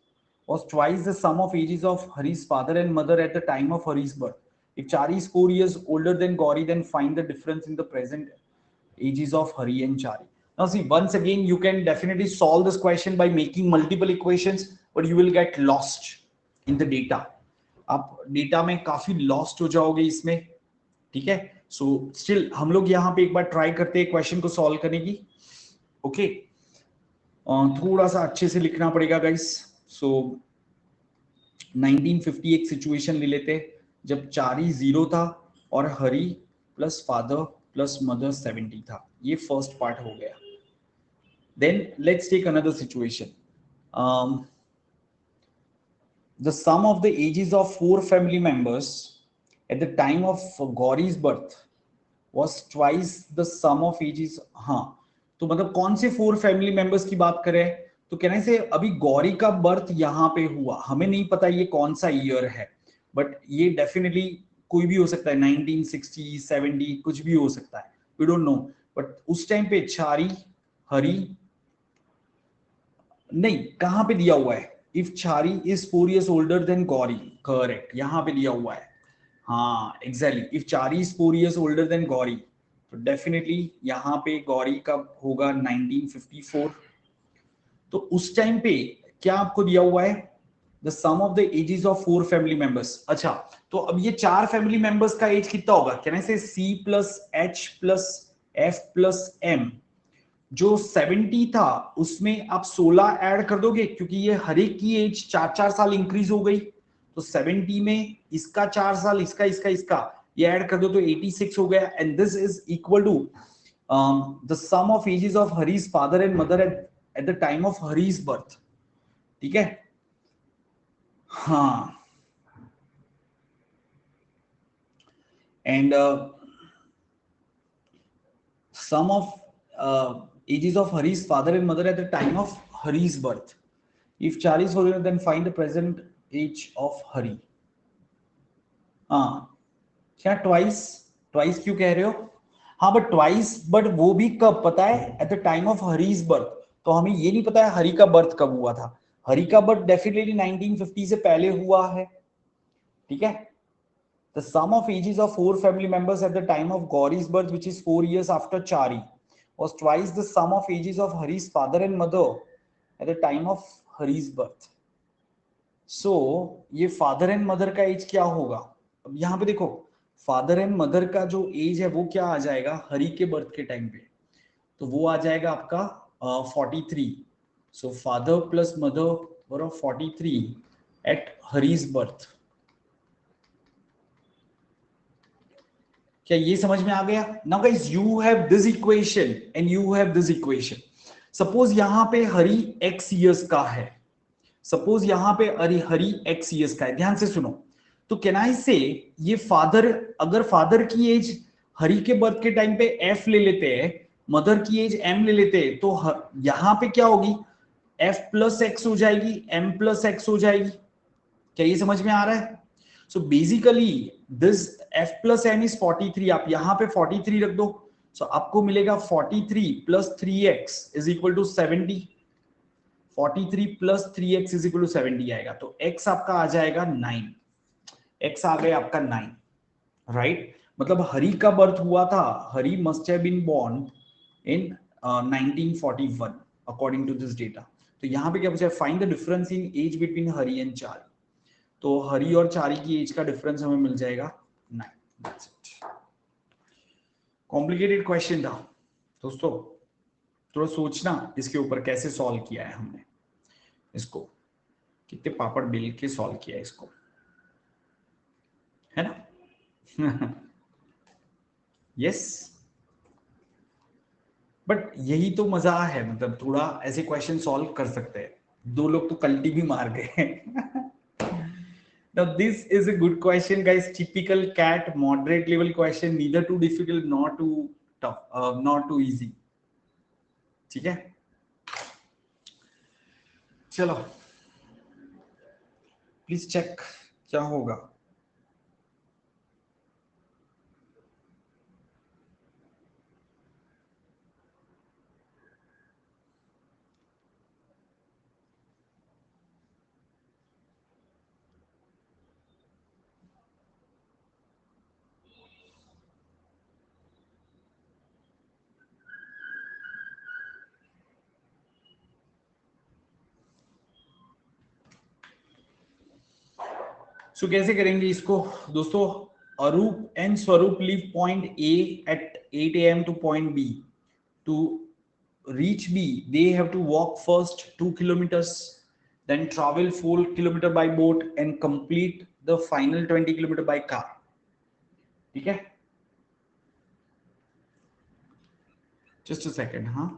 was twice the sum of ages of Hari's father and mother at the time of Hari's birth. If Chari is 4 years older than Gauri, then find the difference in the present ages of Hari and Chari. Now see, once again, you can definitely solve this question by making multiple equations, but you will get lost in the data. आप data में काफी lost हो जाओगे इसमें. ठीक है, so still हम लोग यहाँ पे एक बार ट्राई करते हैं क्वेश्चन को सॉल्व करने की. ओके, थोड़ा सा अच्छे से लिखना पड़ेगा गाइस. सो 1950 एक सिचुएशन ले लेते हैं जब चारी 0 था और Harry plus father plus mother 70 था. ये फर्स्ट पार्ट हो गया. Then let's take another situation. The sum of the ages of 4 family members at the time of Gauri's birth was twice the sum of ages. हाँ, तो मतलब कौन से 4 family members की बात करें? तो कहने से अभी गौरी का बर्थ यहाँ पे हुआ, हमें नहीं पता ये कौन सा ईयर है, बट ये डेफिनेटली कोई भी हो सकता है, 1960 70 कुछ भी हो सकता है, वी डोंट नो. बट उस टाइम पे चारी हरी नहीं, कहां पे दिया हुआ है? If Chari is 4 years older than Gauri, correct, यहां पे दिया हुआ है। हाँ exactly, if Chari is 4 years older than Gauri, तो डेफिनेटली यहाँ पे गौरी का होगा 1954। तो उस टाइम पे क्या आपको दिया हुआ है, the sum of the ages of 4 family members. अच्छा, तो अब ये 4 फैमिली मेंबर्स का एज कितना होगा, can I say C plus H plus F plus M. जो 70 था उसमें आप 16 ऐड कर दोगे, क्योंकि ये हर एक की एज 4-4 साल इंक्रीज हो गई। तो 70 में इसका 4 साल, इसका इसका इसका ये ऐड कर दो तो 86 हो गया। And this is equal to the sum of ages of Harry's father and mother at the time of Harry's birth. ठीक है, हाँ। And sum of ages of Hari's father and mother at the time of Hari's birth. If Charlie is older, then find the present age of Hari. हाँ, क्या twice, twice क्यों कह रहे हो? हाँ बट ट्वाइस, बट वो भी कब पता है, at the time of Harry's birth. तो हमें ये नहीं पता है हरि का बर्थ कब हुआ था। हरि का बर्थ डेफिनेटली 1950 से पहले हुआ है। ठीक है, the sum of ages of 4 family members at the time of Gauri's birth, which is 4 years after Chari, was twice the sum of ages of Hari's father and mother at the time of Hari's birth. So ये father and mother का as क्या होगा? अब यहाँ पे देखो, father and mother का जो एज है वो क्या आ जाएगा हरि के बर्थ के टाइम पे, तो वो आ जाएगा आपका 43। So father plus mother were of 43 at Harry's birth. क्या ये समझ में आ गया? Now guys you have this equation and you have this equation. Suppose यहां पे हरि x इयर्स का है, सपोज यहां पे हरि x इयर्स का है, ध्यान से सुनो। तो कैन आई से ये फादर, अगर फादर की एज हरि के बर्थ के टाइम पे f ले लेते हैं, मदर की एज m ले लेते हैं, तो यहां पे क्या होगी, f प्लस एक्स हो जाएगी, m प्लस एक्स हो जाएगी। क्या ये समझ में आ रहा है? So basically this f plus m is 43, आप यहां पे 43 रख दो, सो आपको मिलेगा 43 plus 3x is equal to 70। 43 plus 3x is equal to 70 आएगा, तो x आपका आ जाएगा 9। x आ गया आपका 9, राइट? मतलब हरि का बर्थ हुआ था, Harry must have been born in 1941 according to this data. तो यहां पे क्या पूछा है, find the difference in age between Harry and Charlie. तो हरि और चारी की एज का डिफरेंस हमें मिल जाएगा 9। कॉम्प्लिकेटेड क्वेश्चन था दोस्तों, थोड़ा सोचना इसके ऊपर कैसे सॉल्व किया है हमने इसको, कितने पापड़ बेल के सॉल्व किया है इसको, है ना? यस, बट यही तो मजा है, मतलब थोड़ा ऐसे क्वेश्चन सॉल्व कर सकते हैं। 2 लोग तो कल्टी भी मार गए। Now this is a good question, guys. Typical cat moderate level question, neither too difficult nor too tough, not too easy. ठीक है, चलो प्लीज चेक क्या होगा। सो कैसे करेंगे इसको दोस्तों? Arup and Swarup leave point A at 8 AM to point B. To reach B, they have to walk first 2 kilometers, then travel 4 kilometer by boat and complete the final 20 kilometer by car. ठीक है, just a second, हाँ।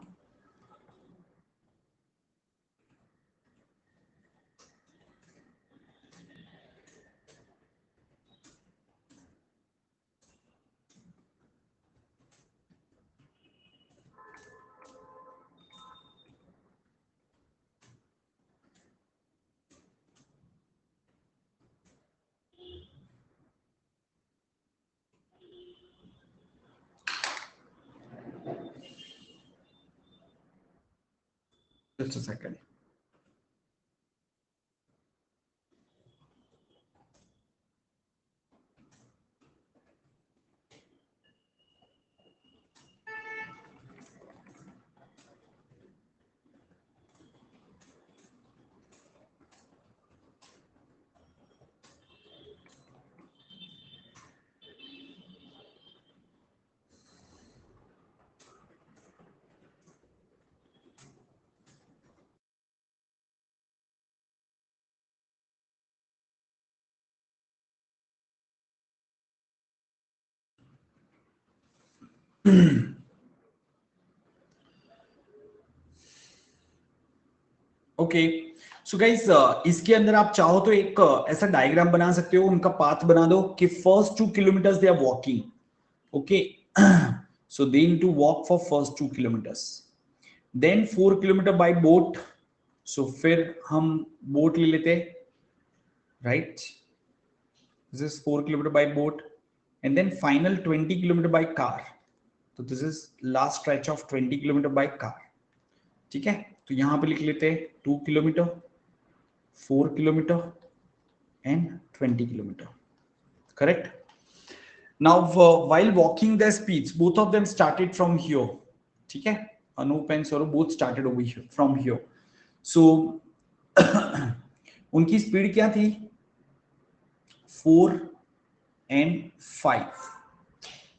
Just a second. Okay, so guys इसके अंदर आप चाहो तो एक ऐसा डायग्राम बना सकते हो, उनका पाथ बना दो कि first 2 kilometre they are walking. Okay, so they need to walk for first 2 kilometres, then 4 kilometre by boat. So फिर हम बोट ले लेते, right? This is 4 kilometre by boat, and then final 20 kilometre by car. तो this is last stretch of 20 kilometre by car. ठीक है, तो यहां पे लिख लेते हैं 2 kilometre, 4 kilometre and 20 kilometer. Correct? Now, while walking their speeds, both of them started from here. ठीक है, Anup and Saurabh both started over here, from here. So, उनकी स्पीड क्या थी? 4 and 5.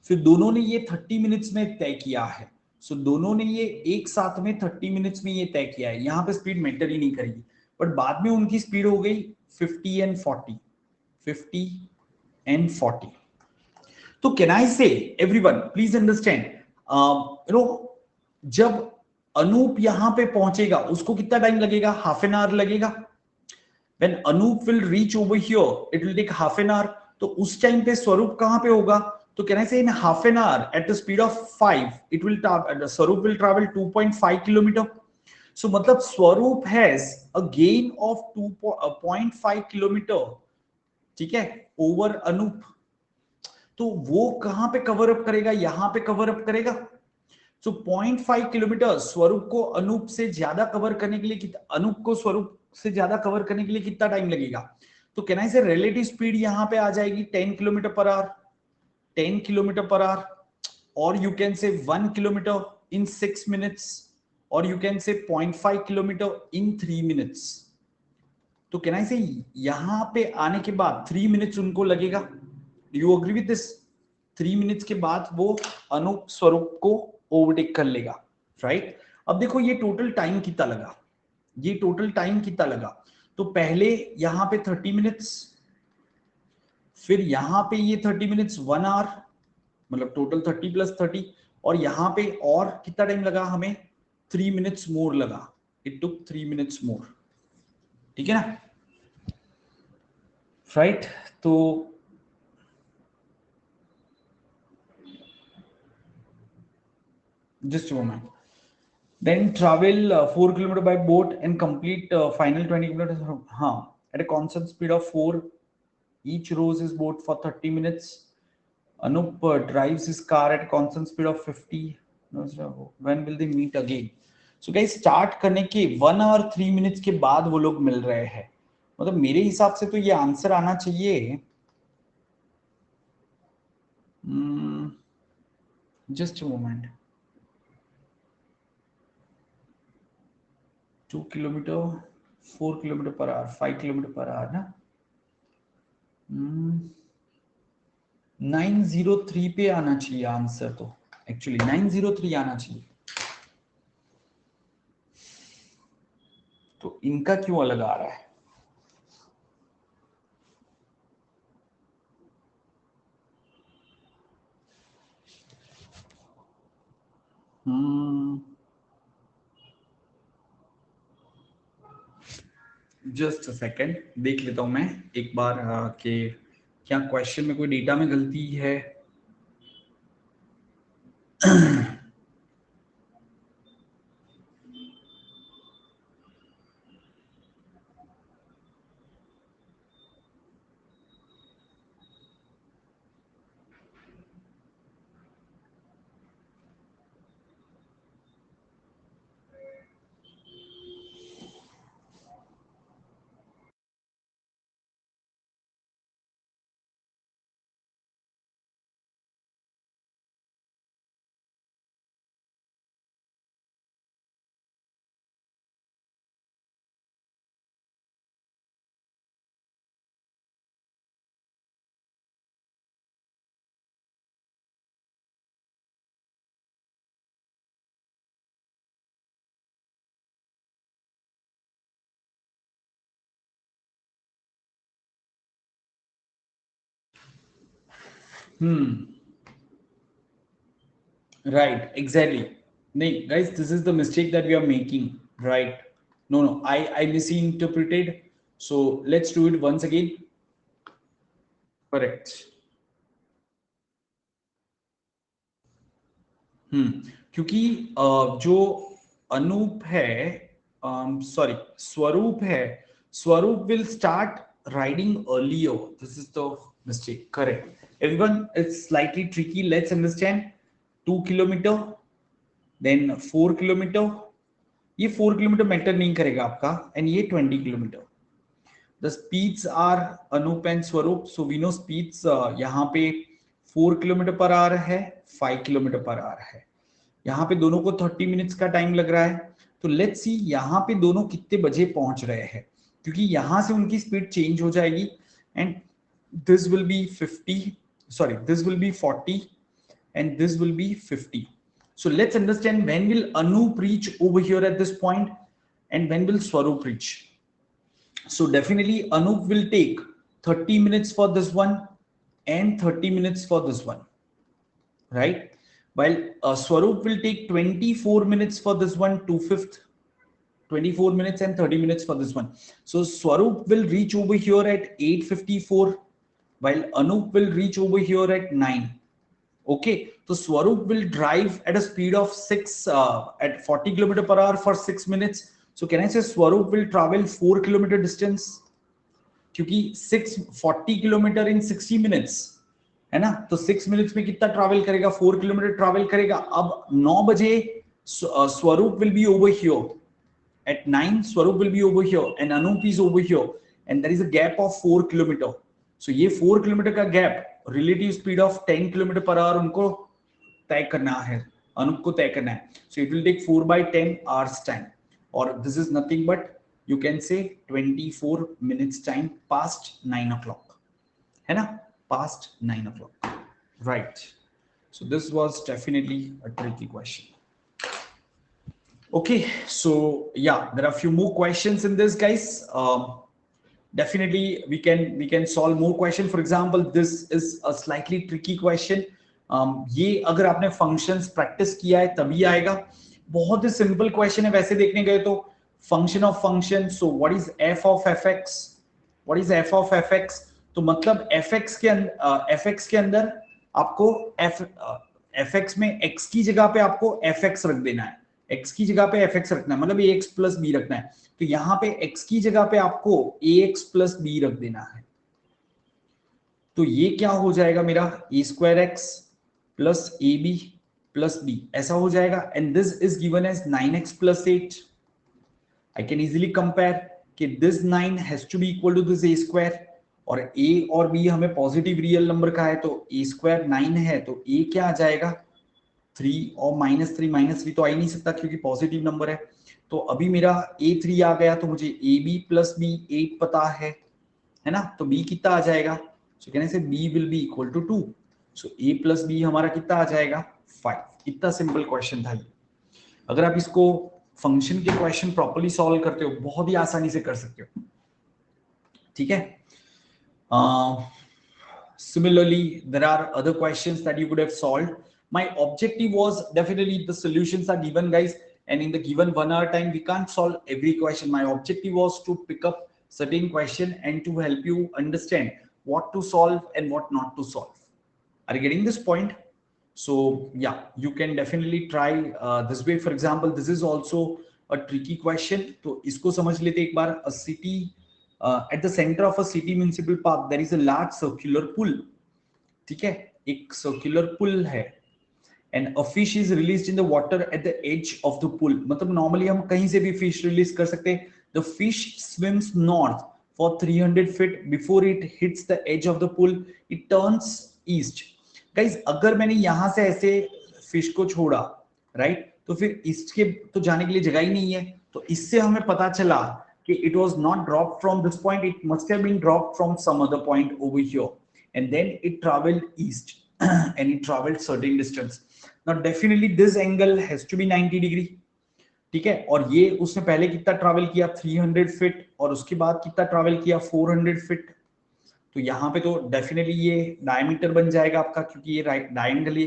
फिर दोनों ने ये 30 मिनट्स में तय किया है. सो दोनों ने ये एक साथ में 30 मिनट्स में ये तय किया है. यहां पे स्पीड मैटर ही नहीं करेगी, बट बाद में उनकी स्पीड हो गई 50 and 40. 50 and 40. तो can I say everyone please understand, you know, जब अनूप यहां पे पहुंचेगा उसको कितना टाइम लगेगा? हाफ एन आवर लगेगा. When Anoop will reach over here it will take half an hour. तो उस टाइम पे स्वरूप कहां पे होगा? तो कैन आई से in half an our at the speed of 5 it will स्वरूप विल ट्रैवल 2.5 किलोमीटर. सो मतलब स्वरूप has a gain of 2.5 kilometre, ठीक है, ओवर अनूप. तो वो कहां पे कवर अप करेगा? यहां पे कवर अप करेगा. सो 0.5 किलोमीटर स्वरूप को अनूप से ज्यादा कवर करने के लिए, अनूप को स्वरूप से ज्यादा कवर करने के लिए कितना टाइम लगेगा? तो कहना है से रिलेटिव स्पीड यहां पे आ जाएगी 10 kilometre per hour. 10 kilometre per hour, और you can say 1 kilometre in 6 minutes, और you can say 0.5 kilometre in 3 minutes. तो कहना है से यहां पे आने के बाद 3 मिनट्स उनको लगेगा. You agree with this? 3 minutes के बाद वो अनूप स्वरूप को ओवरटेक कर लेगा, राइट? अब देखो ये टोटल टाइम कितना लगा, ये टोटल टाइम कितना लगा. तो पहले यहां पे 30 मिनट्स, फिर यहां पे ये 30 मिनट्स 1 आवर, मतलब टोटल 30 प्लस 30, और यहां पे और कितना टाइम लगा हमें? 3 मिनट्स मोर लगा. It took 3 minutes more. ठीक है ना, राइट? तो just a moment. Then travel 4 kilometer by boat and complete final 20 kilometers. At a constant speed of 4. Each rows his boat for 30 minutes. Anup drives his car at a constant speed of 50. When will they meet again? So guys, start करने के 1 hour 3 minutes के बाद वो लोग मिल रहे हैं. मतलब मेरे हिसाब से तो ये आंसर आना चाहिए. Just a moment. 2 kilometer, 4 kilometer per hour, 5 kilometer per hour ना. 903 पे आना चाहिए आंसर. तो एक्चुअली 903 आना चाहिए. तो इनका क्यों अलग आ रहा है? जस्ट अ सेकेंड, देख लेता हूं मैं एक बार कि क्या क्वेश्चन में कोई डेटा में गलती है. Right, exactly. No, guys, this is the mistake that we are making, right? No, I misinterpreted. So let's do it once again. Correct. क्योंकि जो अनूप है, सॉरी, स्वरूप है, Swarup will start riding earlier. This is the mistake. Correct everyone, it's slightly tricky. Let's understand. 2 kilometre, then 4 kilometre. ये 4 kilometre matter नहीं करेगा आपका, and ये 20 kilometre. The speeds are Anoop and Swaroop. So we know speeds यहाँ पे 4 kilometre per our है, 5 kilometre per our है. यहाँ पे दोनों को 30 मिनट्स का टाइम लग रहा है. तो लेट्स सी यहाँ पे दोनों कितने बजे पहुंच रहे हैं, क्योंकि यहाँ से उनकी स्पीड चेंज हो जाएगी. And this will B 50, sorry, this will B 40 and this will be 50. So let's understand, when will Anup reach over here at this point and when will Swaroop reach. So definitely Anup will take 30 minutes for this one and 30 minutes for this one, right? While Swaroop will take 24 minutes for this one, 2/5, 24 minutes and 30 minutes for this one. So Swaroop will reach over here at 8:54, while Anup will reach over here at 9. Okay, so Swaroop will drive at a speed of at 40 km per hour for 6 minutes. So can I say Swaroop will travel 4 kilometer distance? क्योंकि 40 kilometre इन 60 minutes है ना, तो 6 minutes में कितना travel करेगा? 4 kilometre travel करेगा. अब 9 बजे Swaroop will be over here. At 9, Swaroop will be over here and Anup is over here, and there is a gap of 4 kilometer. So ये 4 किलोमीटर का gap relative speed of 10 kilometre per hour उनको तय करना है, अनूप को तय करना है. So it will take 4/10 hours time, और this is nothing but you can say 24 minutes time past 9 o'clock, है ना, past 9 o'clock, right. So this was definitely a tricky question. Okay, so yeah, there are a few more questions in this, guys. Definitely we can solve more question. For example, this is a slightly tricky question. ये अगर आपने functions practice किया है तभी आएगा. बहुत ही simple question है वैसे देखने गए तो. Function of function. So what is f of fx? What is f of fx? तो मतलब fx के अंदर आपको fx में x की जगह पे आपको fx रख देना है. x की जगह पे fx रखना है, मतलब ax प्लस b रखना है. तो यहाँ पे x की जगह पे आपको ax प्लस b रख देना है. तो ये क्या हो जाएगा मेरा? a square x plus ab plus b, ऐसा हो जाएगा. And this is given as 9x plus 8. I can easily compare कि this 9 has to be equal to this a square, और a और b हमें पॉजिटिव रियल नंबर का है, तो a स्क्वायर 9 है, तो a क्या आ जाएगा? 3, और -3 तो आ ही नहीं सकता क्योंकि पॉजिटिव नंबर है. तो अभी मेरा a3 आ गया, तो मुझे ab प्लस b 8 पता है ना, तो b कितना आ जाएगा? सो कहने से b will be equal to 2. So a plus b हमारा कितना आ जाएगा? 5. इतना सिंपल क्वेश्चन था ये. अगर आप इसको फंक्शन के क्वेश्चन प्रॉपर्ली सॉल्व करते हो, बहुत ही आसानी से कर सकते हो. ठीक है. Similarly, there are other questions that you could have solved. My objective was definitely the solutions are given, guys, and in the given 1 hour time we can't solve every question. My objective was to pick up certain question and to help you understand what to solve and what not to solve. Are you getting this point? So yeah, you can definitely try this way. For example, this is also a tricky question. तो इसको समझ लेते एक बार. A city, at the center of a city municipal park there is a large circular pool. ठीक है, एक circular pool है, and a fish is released in the water at the edge of the pool. मतलब normally हम कहीं से भी fish release कर सकते हैं. The fish swims north for 300 feet. Before it hits the edge of the pool, it turns east. Guys, अगर मैंने यहाँ से ऐसे fish को छोड़ा, right, तो फिर ईस्ट के तो जाने के लिए जगह ही नहीं है. तो इससे हमें पता चला कि it was not dropped from this point, it must have been dropped from some other point over here, and then it traveled east and it traveled certain distance. Now definitely this angle has to be 90 degree. ठीक है, और ये उसने पहले कितना travel किया? 300 feet, और उसके बाद कितना ट्रैवल किया? 400 फीट. तो यहाँ पे तो डेफिनेटली ये डायमीटर बन जाएगा आपका, क्योंकि ये डायंगली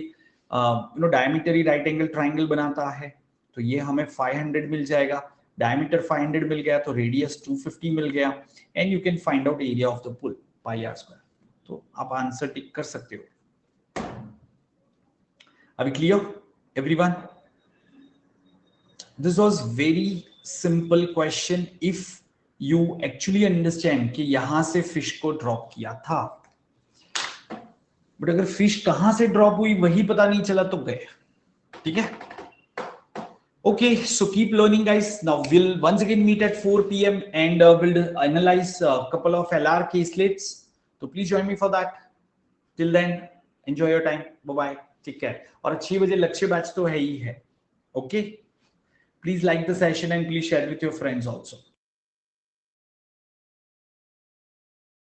डायमीटर ही राइट एंगल ट्राइंगल बनाता है, तो ये हमें 500 मिल जाएगा। डायमीटर 500 मिल गया तो रेडियस 250 मिल गया, and you can find out area of the pool pi R square. तो आप आंसर टिक कर सकते हो। अभी clear everyone? This was very simple question if you actually understand कि यहां से फिश को ड्रॉप किया था, बट अगर फिश कहां से ड्रॉप हुई वही पता नहीं चला तो गए। ठीक है? Okay, so keep learning, guys. Now we'll once again meet at 4 p.m. and we'll analyze a couple of LR caselets. So please join me for that. Till then, enjoy your time. Bye bye. Take care. और 6 बजे लक्ष्य batch तो है ही है. Okay. Please like the session and please share with your friends also.